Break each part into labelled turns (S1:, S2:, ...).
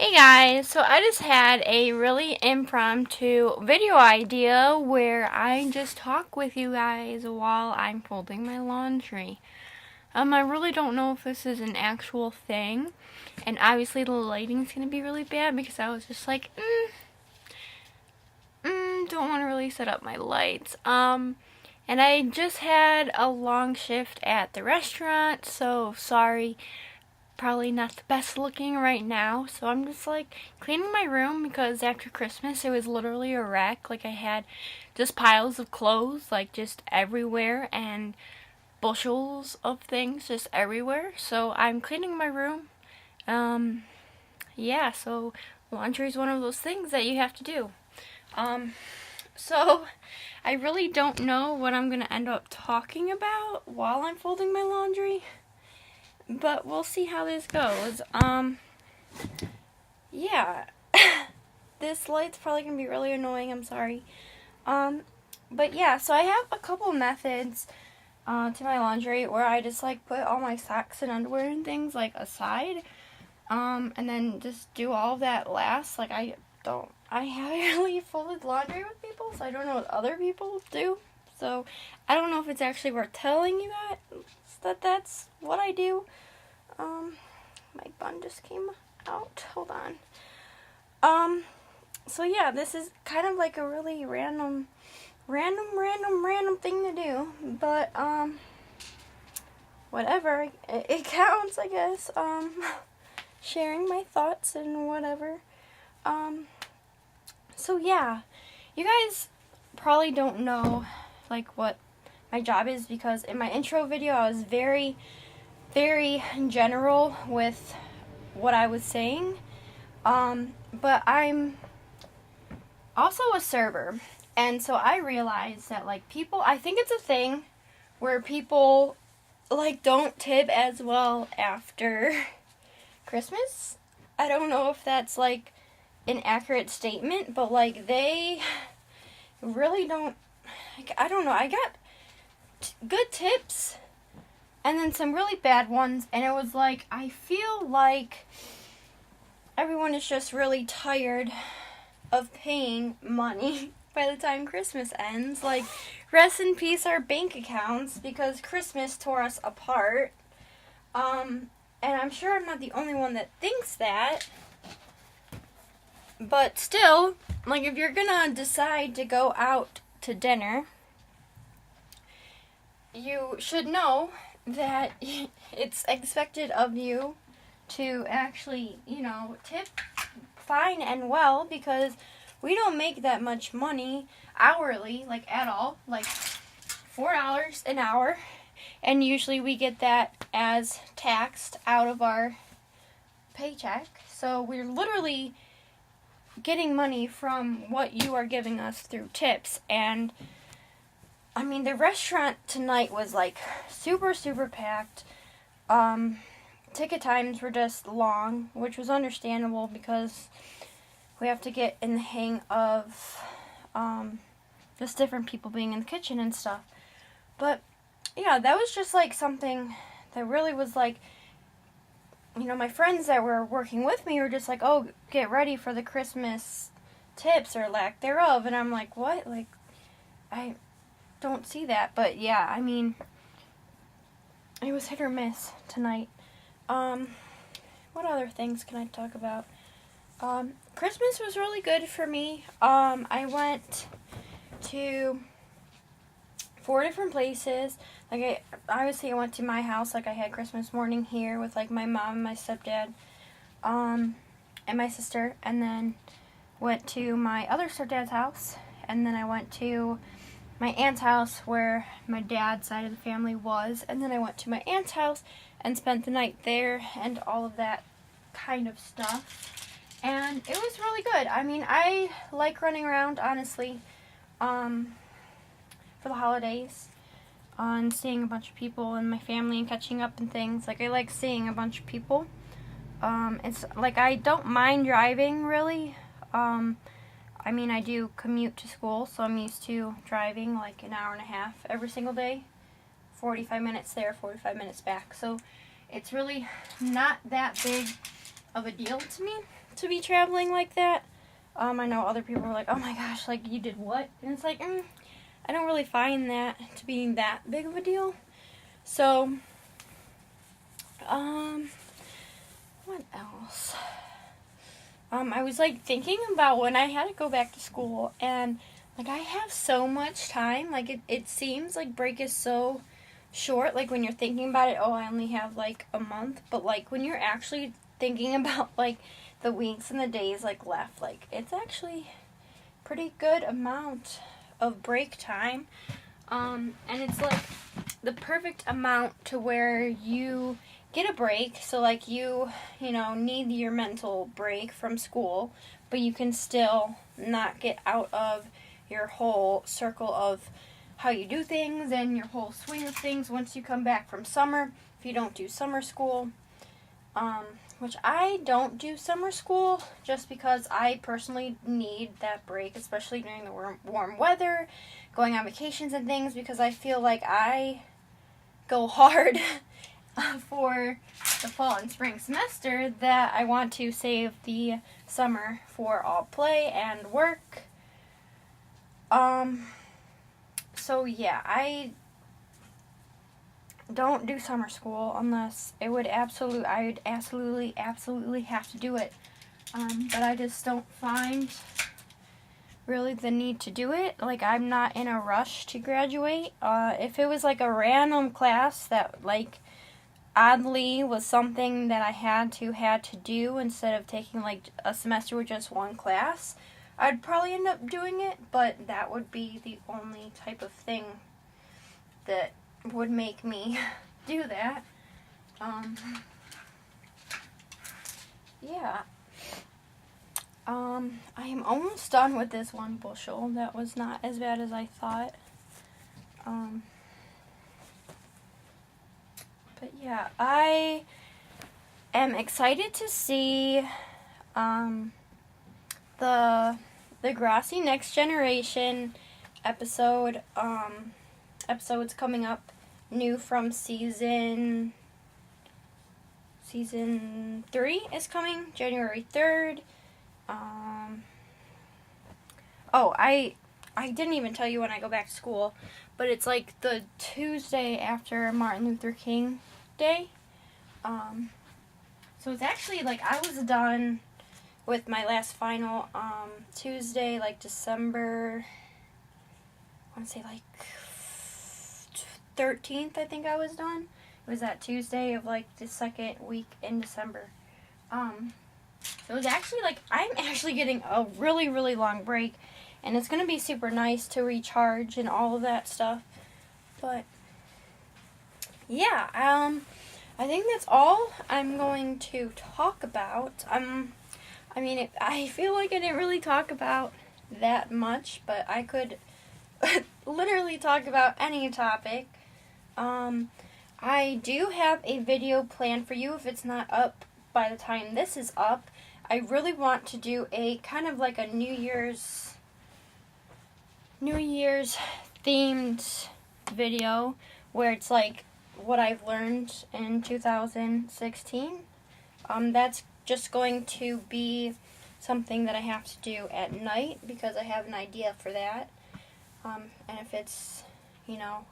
S1: Hey guys, so I just had a really impromptu video idea where I just talk with you guys while I'm folding my laundry. I really don't know if this is an actual thing, and obviously the lighting's gonna be really bad because I was just like, don't want to really set up my lights. And I just had a long shift at the restaurant, so sorry. Probably not the best looking right now, so I'm just like cleaning my room because after Christmas it was literally a wreck. Like I had just piles of clothes like just everywhere and bushels of things just everywhere. So I'm cleaning my room. Yeah, so laundry is one of those things that you have to do. So I really don't know what I'm gonna end up talking about while I'm folding my laundry. But we'll see how this goes. Yeah. This light's probably gonna be really annoying, I'm sorry. But yeah, so I have a couple methods to my laundry where I just like put all my socks and underwear and things like aside. And then just do all of that last. Like I haven't really folded laundry with people, so I don't know what other people do. So I don't know if it's actually worth telling you that's what I do. My bun just came out. Hold on. So yeah, this is kind of like a really random thing to do. But, whatever. It counts, I guess. Sharing my thoughts and whatever. So yeah. You guys probably don't know, like, what my job is because in my intro video I was very general with what I was saying. But I'm also a server. And so I realized that, like, I think it's a thing where people, like, don't tip as well after Christmas. I don't know if that's, like, an accurate statement, but, like, they really don't, like, I don't know. I got good tips and then some really bad ones, and it was like, I feel like everyone is just really tired of paying money by the time Christmas ends. Like, rest in peace our bank accounts, because Christmas tore us apart. And I'm sure I'm not the only one that thinks that. But still, like, if you're gonna decide to go out to dinner, you should know that it's expected of you to actually, tip fine and well, because we don't make that much money hourly, like, at all, like $4 an hour, and usually we get that as taxed out of our paycheck. So we're literally getting money from what you are giving us through tips. And I mean, the restaurant tonight was, like, super packed. Ticket times were just long, which was understandable because we have to get in the hang of, just different people being in the kitchen and stuff. But, yeah, that was just, like, something that really was, like, my friends that were working with me were just like, oh, get ready for the Christmas tips or lack thereof. And I'm like, what? Like, I don't see that. But yeah, I mean, it was hit or miss tonight. What other things can I talk about? Christmas was really good for me. I went to 4 different places. Like, obviously I went to my house. Like, I had Christmas morning here with, like, my mom and my stepdad, and my sister, and then went to my other stepdad's house, and then I went to my aunt's house where my dad's side of the family was, and then I went to my aunt's house and spent the night there and all of that kind of stuff. And it was really good. I mean, I like running around, honestly, for the holidays, and seeing a bunch of people and my family and catching up and things. Like, I like seeing a bunch of people. It's like, I don't mind driving, really. I mean, I do commute to school, so I'm used to driving like an hour and a half every single day. 45 minutes there, 45 minutes back. So it's really not that big of a deal to me. to be traveling like that. I know other people were like, oh my gosh, like, you did what? And it's like, I don't really find that to be that big of a deal. So, what else? I was, like, thinking about when I had to go back to school, and, like, I have so much time. Like, it seems like break is so short. Like, when you're thinking about it, oh, I only have, like, a month. But, like, when you're actually thinking about, like, the weeks and the days, like, left, like, it's actually pretty good amount of break time. And it's, like, the perfect amount to where you get a break. So, like, you know, need your mental break from school, but you can still not get out of your whole circle of how you do things and your whole swing of things once you come back from summer, if you don't do summer school. Which I don't do summer school just because I personally need that break, especially during the warm weather, going on vacations and things, because I feel like I go hard for the fall and spring semester that I want to save the summer for all play and work. So yeah, I don't do summer school unless I would absolutely have to do it. But I just don't find really the need to do it. Like, I'm not in a rush to graduate. If it was like a random class that, like, oddly was something that I had to do instead of taking, like, a semester with just one class, I'd probably end up doing it, but that would be the only type of thing that would make me do that. Yeah. I am almost done with this one bushel. That was not as bad as I thought. But yeah, I am excited to see the Degrassi Next Generation episodes coming up, new from season 3 is coming January 3rd. I didn't even tell you when I go back to school, but it's like the Tuesday after Martin Luther King Day. So it's actually, like, I was done with my last final Tuesday, like December, I want to say like 13th, I think I was done. It was that Tuesday of, like, the second week in December. So it was actually, like, I'm actually getting a really, really long break, and it's going to be super nice to recharge and all of that stuff. But, yeah, I think that's all I'm going to talk about. I feel like I didn't really talk about that much, but I could literally talk about any topic. I do have a video planned for you if it's not up by the time this is up. I really want to do a kind of like a New Year's themed video where it's like what I've learned in 2016. That's just going to be something that I have to do at night because I have an idea for that. And if it's,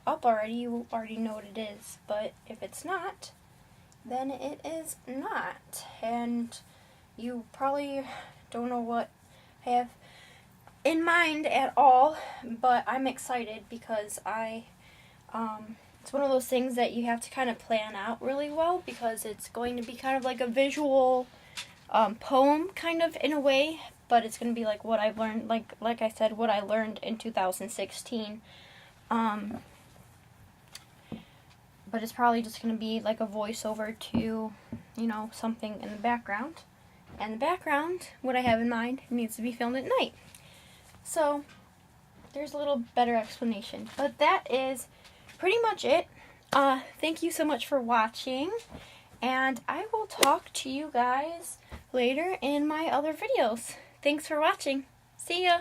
S1: up already, you already know what it is. But if it's not, then it is not. And you probably don't know what I have in mind at all, but I'm excited because it's one of those things that you have to kind of plan out really well because it's going to be kind of like a visual poem kind of in a way, but it's going to be like what I've learned, like I said, what I learned in 2016. But it's probably just going to be like a voiceover to, something in the background. And the background, what I have in mind, needs to be filmed at night. So, there's a little better explanation. But that is pretty much it. Thank you so much for watching. And I will talk to you guys later in my other videos. Thanks for watching. See ya!